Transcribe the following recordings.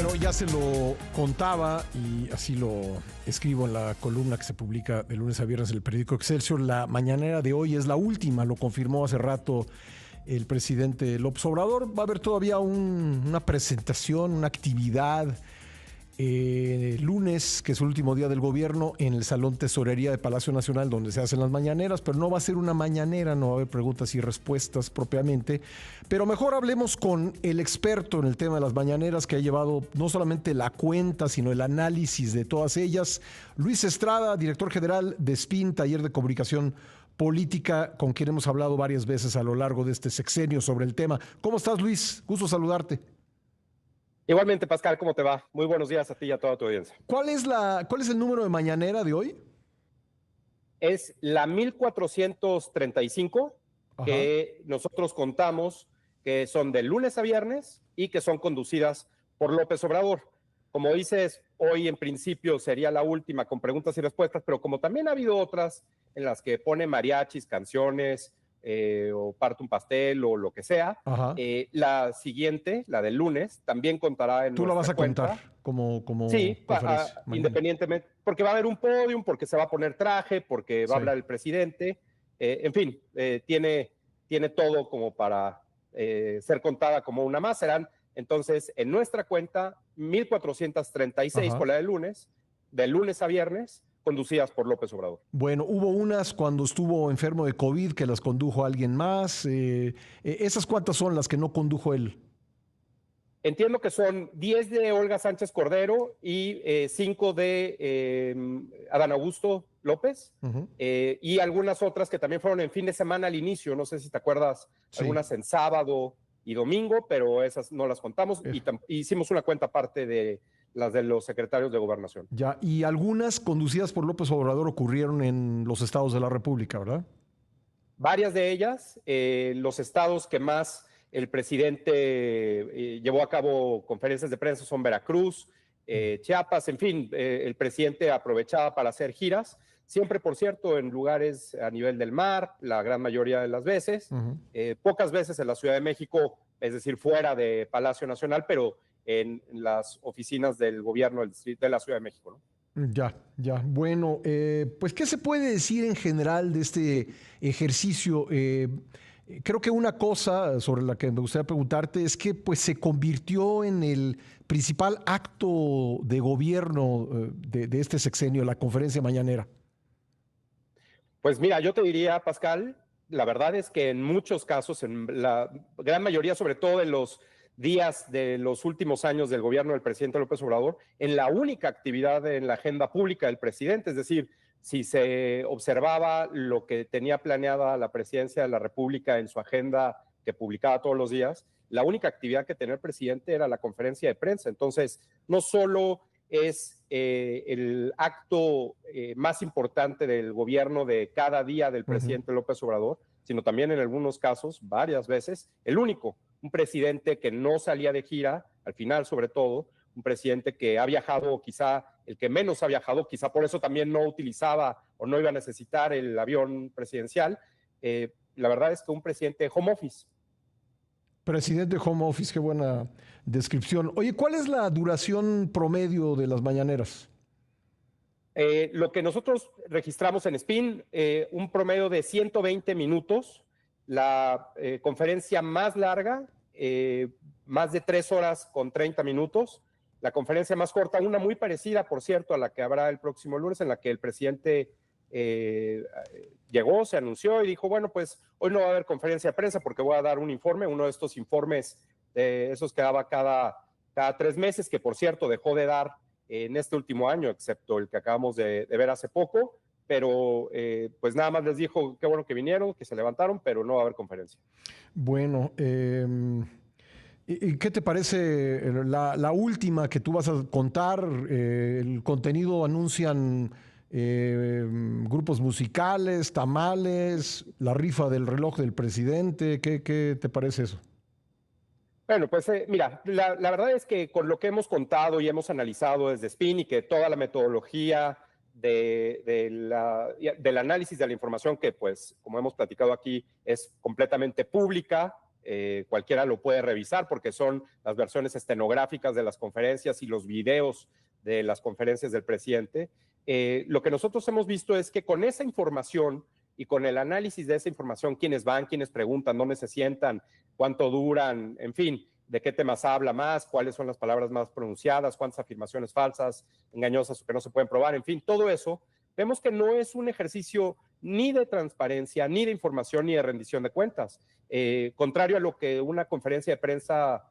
Bueno, ya se lo contaba y así lo escribo en la columna que se publica de lunes a viernes en el periódico Excelsior. La mañanera de hoy es la última, lo confirmó hace rato el presidente López Obrador. Va a haber todavía una presentación, una actividad lunes, que es el último día del gobierno, en el Salón Tesorería de Palacio Nacional, donde se hacen las mañaneras, pero no va a ser una mañanera, no va a haber preguntas y respuestas propiamente, pero mejor hablemos con el experto en el tema de las mañaneras, que ha llevado no solamente la cuenta, sino el análisis de todas ellas. Luis Estrada, director general de SPIN, Taller de Comunicación Política, con quien hemos hablado varias veces a lo largo de este sexenio sobre el tema. ¿Cómo estás, Luis? Gusto saludarte. Igualmente, Pascal, ¿cómo te va? Muy buenos días a ti y a toda tu audiencia. ¿Cuál es el número de mañanera de hoy? Es la 1435, Ajá. que nosotros contamos que son de lunes a viernes y que son conducidas por López Obrador. Como dices, hoy en principio sería la última con preguntas y respuestas, pero como también ha habido otras en las que pone mariachis, canciones, o parte un pastel o lo que sea, la siguiente, la del lunes, también contará en ¿Tú la vas a cuenta. contar como Sí, conferencia? independientemente, porque va a haber un podium, porque se va a poner traje, porque va a hablar el presidente, en fin, tiene todo como para ser contada como una más. Serán entonces en nuestra cuenta 1436 por la de lunes a viernes, conducidas por López Obrador. Bueno, hubo unas cuando estuvo enfermo de COVID que las condujo alguien más. ¿Esas cuántas son las que no condujo él? Entiendo que son 10 de Olga Sánchez Cordero y 5 de Adán Augusto López, y algunas otras que también fueron en fin de semana al inicio. No sé si te acuerdas, algunas en sábado y domingo, pero esas no las contamos. Y hicimos una cuenta aparte de las de los secretarios de Gobernación. Ya, y algunas conducidas por López Obrador ocurrieron en los estados de la República, ¿verdad? Varias de ellas, los estados que más el presidente llevó a cabo conferencias de prensa son Veracruz, Chiapas, en fin, el presidente aprovechaba para hacer giras, siempre, por cierto, en lugares a nivel del mar, la gran mayoría de las veces, pocas veces en la Ciudad de México, es decir, fuera de Palacio Nacional, pero en las oficinas del gobierno del distrito de la Ciudad de México, ¿no? Ya. Bueno, pues, ¿qué se puede decir en general de este ejercicio? Creo que una cosa sobre la que me gustaría preguntarte es que pues, se convirtió en el principal acto de gobierno de este sexenio, la conferencia mañanera. Pues mira, yo te diría, Pascal, la verdad es que en muchos casos, en la gran mayoría, sobre todo en los días de los últimos años del gobierno del presidente López Obrador, en la única actividad en la agenda pública del presidente, es decir, si se observaba lo que tenía planeada la presidencia de la República en su agenda que publicaba todos los días, la única actividad que tenía el presidente era la conferencia de prensa. Entonces, no solo es el acto más importante del gobierno de cada día del presidente López Obrador, sino también en algunos casos, varias veces, el único. Un presidente que no salía de gira, al final sobre todo, un presidente que ha viajado, quizá el que menos ha viajado, quizá por eso también no utilizaba o no iba a necesitar el avión presidencial. La verdad es que un presidente home office. Presidente home office, qué buena descripción. Oye, ¿cuál es la duración promedio de las mañaneras? Lo que nosotros registramos en SPIN, un promedio de 120 minutos. La conferencia más larga, más de 3 horas con 30 minutos. La conferencia más corta, una muy parecida, por cierto, a la que habrá el próximo lunes, en la que el presidente llegó, se anunció y dijo, bueno, pues hoy no va a haber conferencia de prensa porque voy a dar un informe, uno de estos informes, esos que daba cada 3 meses, que por cierto dejó de dar en este último año, excepto el que acabamos de ver hace poco, pero pues nada más les dijo, qué bueno que vinieron, que se levantaron, pero no va a haber conferencia. Bueno, ¿y qué te parece la última que tú vas a contar? El contenido anuncian grupos musicales, tamales, la rifa del reloj del presidente. ¿Qué te parece eso? Bueno, pues mira, la verdad es que con lo que hemos contado y hemos analizado desde SPIN y que toda la metodología del análisis de la información que, pues, como hemos platicado aquí, es completamente pública, cualquiera lo puede revisar porque son las versiones estenográficas de las conferencias y los videos de las conferencias del presidente. Lo que nosotros hemos visto es que con esa información y con el análisis de esa información, quiénes van, quiénes preguntan, dónde se sientan, cuánto duran, en fin, de qué temas habla más, cuáles son las palabras más pronunciadas, cuántas afirmaciones falsas, engañosas o que no se pueden probar, en fin, todo eso, vemos que no es un ejercicio ni de transparencia, ni de información, ni de rendición de cuentas. Contrario a lo que una conferencia de prensa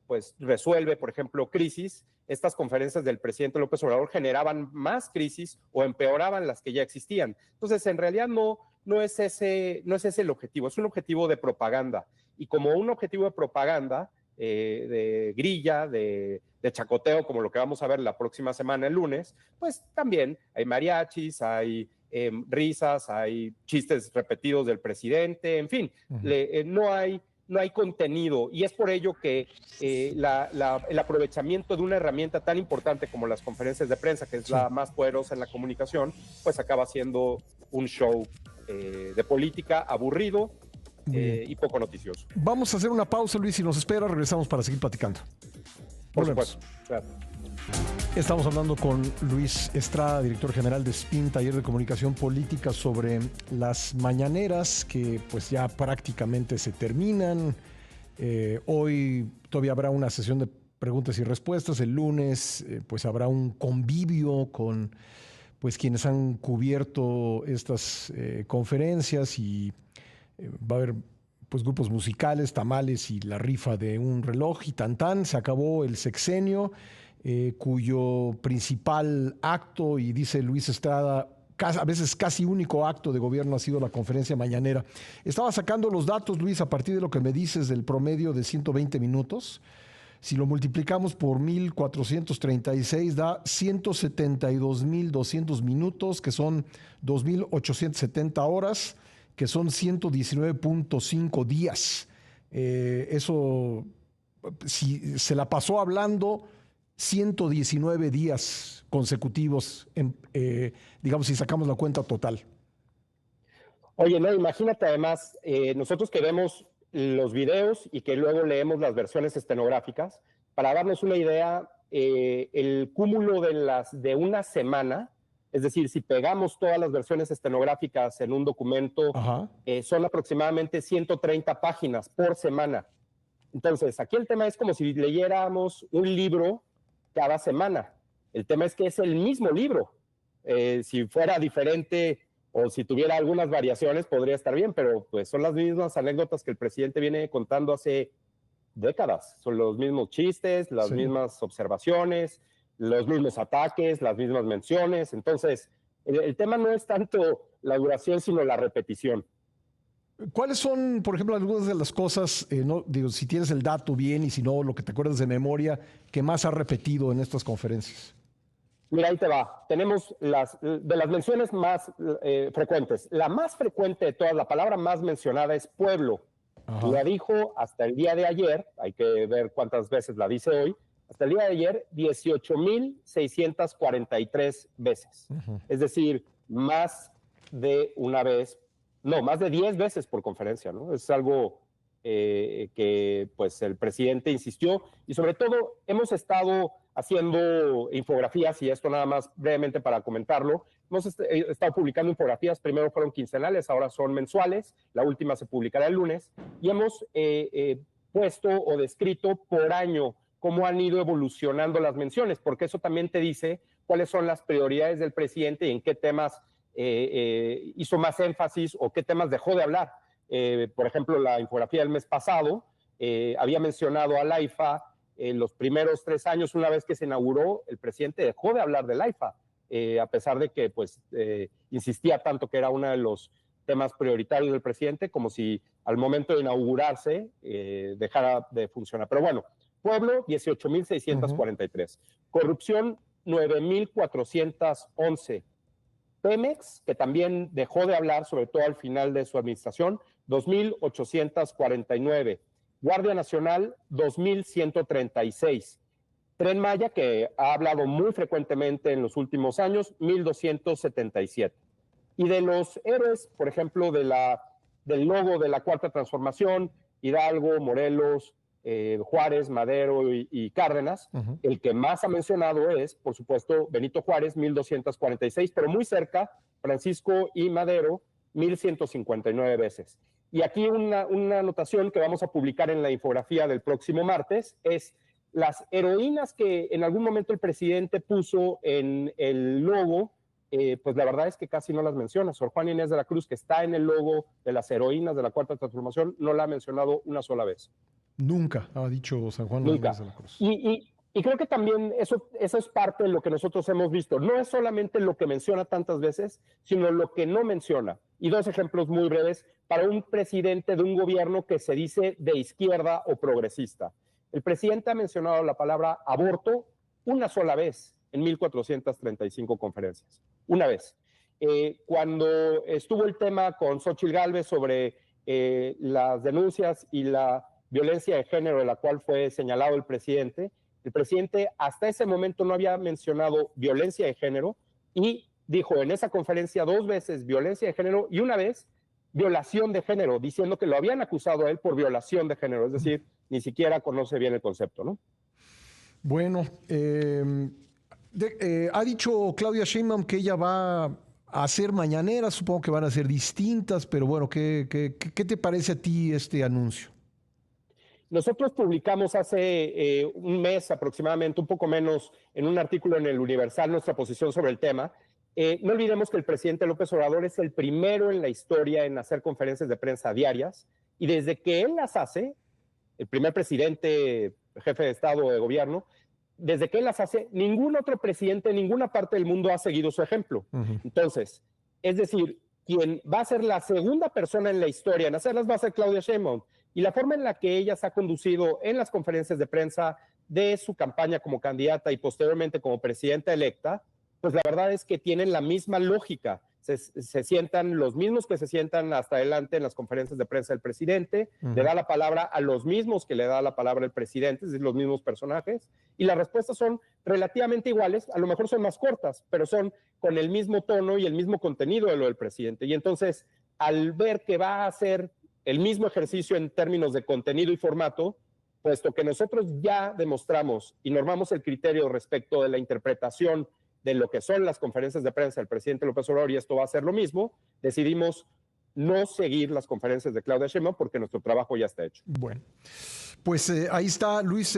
pues resuelve, por ejemplo, crisis, estas conferencias del presidente López Obrador generaban más crisis o empeoraban las que ya existían. Entonces, en realidad no es ese el objetivo, es un objetivo de propaganda. Y como un objetivo de propaganda, de grilla, de chacoteo, como lo que vamos a ver la próxima semana, el lunes, pues también hay mariachis, hay risas, hay chistes repetidos del presidente, en fin, no hay contenido, y es por ello que el aprovechamiento de una herramienta tan importante como las conferencias de prensa, que es la más poderosa en la comunicación, pues acaba siendo un show de política aburrido y poco noticioso. Vamos a hacer una pausa, Luis, si nos espera, regresamos para seguir platicando. Por supuesto. Claro. Estamos hablando con Luis Estrada, director general de SPIN, Taller de Comunicación Política, sobre las mañaneras que pues ya prácticamente se terminan. Hoy todavía habrá una sesión de preguntas y respuestas. El lunes pues habrá un convivio con pues quienes han cubierto estas conferencias y va a haber pues grupos musicales, tamales y la rifa de un reloj y tan. Se acabó el sexenio. Cuyo principal acto, y dice Luis Estrada, a veces casi único acto de gobierno ha sido la conferencia mañanera. Estaba sacando los datos, Luis, a partir de lo que me dices del promedio de 120 minutos. Si lo multiplicamos por 1,436 da 172,200 minutos, que son 2,870 horas, que son 119.5 días. Eso, si se la pasó hablando 119 días consecutivos, digamos, si sacamos la cuenta total. Oye, no, imagínate además, nosotros que vemos los videos y que luego leemos las versiones estenográficas, para darnos una idea, el cúmulo de una semana, es decir, si pegamos todas las versiones estenográficas en un documento, son aproximadamente 130 páginas por semana. Entonces, aquí el tema es como si leyéramos un libro cada semana. El tema es que es el mismo libro. Si fuera diferente o si tuviera algunas variaciones podría estar bien, pero pues son las mismas anécdotas que el presidente viene contando hace décadas. Son los mismos chistes, las mismas observaciones, los mismos ataques, las mismas menciones. Entonces, el tema no es tanto la duración, sino la repetición. ¿Cuáles son, por ejemplo, algunas de las cosas, no, digo, si tienes el dato bien y si no, lo que te acuerdas de memoria, que más has repetido en estas conferencias? Mira, ahí te va. Tenemos de las menciones más frecuentes. La más frecuente de todas, la palabra más mencionada es pueblo. La dijo hasta el día de ayer, hay que ver cuántas veces la dice hoy, hasta el día de ayer 18,643 veces. Es decir, más de una vez. No, más de 10 veces por conferencia, ¿no? Es algo que pues el presidente insistió y sobre todo hemos estado haciendo infografías, y esto nada más brevemente para comentarlo, hemos estado publicando infografías, primero fueron quincenales, ahora son mensuales, la última se publicará el lunes, y hemos puesto o descrito por año cómo han ido evolucionando las menciones, porque eso también te dice cuáles son las prioridades del presidente y en qué temas hizo más énfasis o qué temas dejó de hablar. Por ejemplo, la infografía del mes pasado había mencionado al AIFA en los primeros 3 años. Una vez que se inauguró, el presidente dejó de hablar del AIFA, a pesar de que pues, insistía tanto que era uno de los temas prioritarios del presidente, como si al momento de inaugurarse dejara de funcionar. Pero bueno, pueblo, 18,643. Corrupción, 9,411. Pemex, que también dejó de hablar, sobre todo al final de su administración, 2,849. Guardia Nacional, 2,136. Tren Maya, que ha hablado muy frecuentemente en los últimos años, 1,277. Y de los héroes, por ejemplo, del logo de la Cuarta Transformación Hidalgo, Morelos, Juárez, Madero y Cárdenas. El que más ha mencionado es, por supuesto, Benito Juárez, 1246, pero muy cerca, Francisco y Madero, 1159 veces. Y aquí una anotación que vamos a publicar en la infografía del próximo martes es las heroínas que en algún momento el presidente puso en el logo, pues la verdad es que casi no las menciona. Sor Juana Inés de la Cruz, que está en el logo de las heroínas de la Cuarta Transformación, no la ha mencionado una sola vez. Nunca ha dicho San Juan Inés de la Cruz. Y creo que también eso es parte de lo que nosotros hemos visto. No es solamente lo que menciona tantas veces, sino lo que no menciona. Y dos ejemplos muy breves para un presidente de un gobierno que se dice de izquierda o progresista. El presidente ha mencionado la palabra aborto una sola vez en 1435 conferencias. Una vez. Cuando estuvo el tema con Xóchitl Gálvez sobre las denuncias y la violencia de género de la cual fue señalado el presidente hasta ese momento no había mencionado violencia de género y dijo en esa conferencia 2 veces violencia de género y una vez violación de género, diciendo que lo habían acusado a él por violación de género, es decir, ni siquiera conoce bien el concepto, ¿no? Bueno, ha dicho Claudia Sheinbaum que ella va a hacer mañaneras, supongo que van a ser distintas, pero bueno, ¿qué te parece a ti este anuncio? Nosotros publicamos hace un mes aproximadamente, un poco menos, en un artículo en el Universal, nuestra posición sobre el tema. No olvidemos que el presidente López Obrador es el primero en la historia en hacer conferencias de prensa diarias y desde que él las hace, el primer presidente, jefe de Estado o de gobierno, desde que él las hace, ningún otro presidente en ninguna parte del mundo ha seguido su ejemplo. Entonces, es decir, quien va a ser la segunda persona en la historia en hacerlas va a ser Claudia Sheinbaum. Y la forma en la que ella se ha conducido en las conferencias de prensa de su campaña como candidata y posteriormente como presidenta electa, pues la verdad es que tienen la misma lógica. Se sientan los mismos que se sientan hasta adelante en las conferencias de prensa del presidente, le da la palabra a los mismos que le da la palabra el presidente, es decir, los mismos personajes, y las respuestas son relativamente iguales, a lo mejor son más cortas, pero son con el mismo tono y el mismo contenido de lo del presidente. Y entonces, al ver que va a hacer el mismo ejercicio en términos de contenido y formato, puesto que nosotros ya demostramos y normamos el criterio respecto de la interpretación de lo que son las conferencias de prensa del presidente López Obrador, y esto va a ser lo mismo, decidimos no seguir las conferencias de Claudia Sheinbaum porque nuestro trabajo ya está hecho. Bueno, pues ahí está, Luis.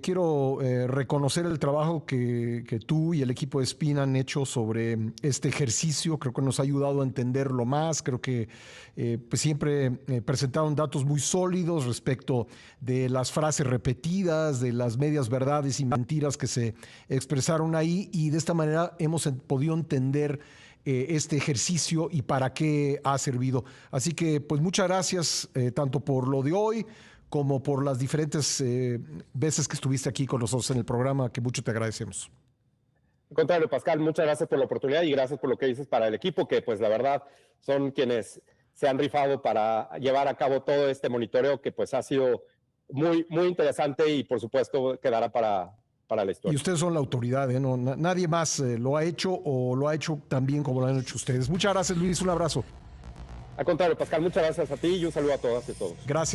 Quiero reconocer el trabajo que tú y el equipo de Spin han hecho sobre este ejercicio. Creo que nos ha ayudado a entenderlo más. Creo que pues siempre presentaron datos muy sólidos respecto de las frases repetidas, de las medias verdades y mentiras que se expresaron ahí, y de esta manera hemos podido entender este ejercicio y para qué ha servido. Así que pues muchas gracias tanto por lo de hoy como por las diferentes veces que estuviste aquí con nosotros en el programa, que mucho te agradecemos. Al contrario, Pascal, muchas gracias por la oportunidad y gracias por lo que dices para el equipo, que pues la verdad son quienes se han rifado para llevar a cabo todo este monitoreo que pues ha sido muy, muy interesante y por supuesto quedará para la historia. Y ustedes son la autoridad, ¿eh? No, nadie más lo ha hecho o lo ha hecho tan bien como lo han hecho ustedes. Muchas gracias, Luis, un abrazo. Al contrario, Pascal, muchas gracias a ti y un saludo a todas y a todos. Gracias.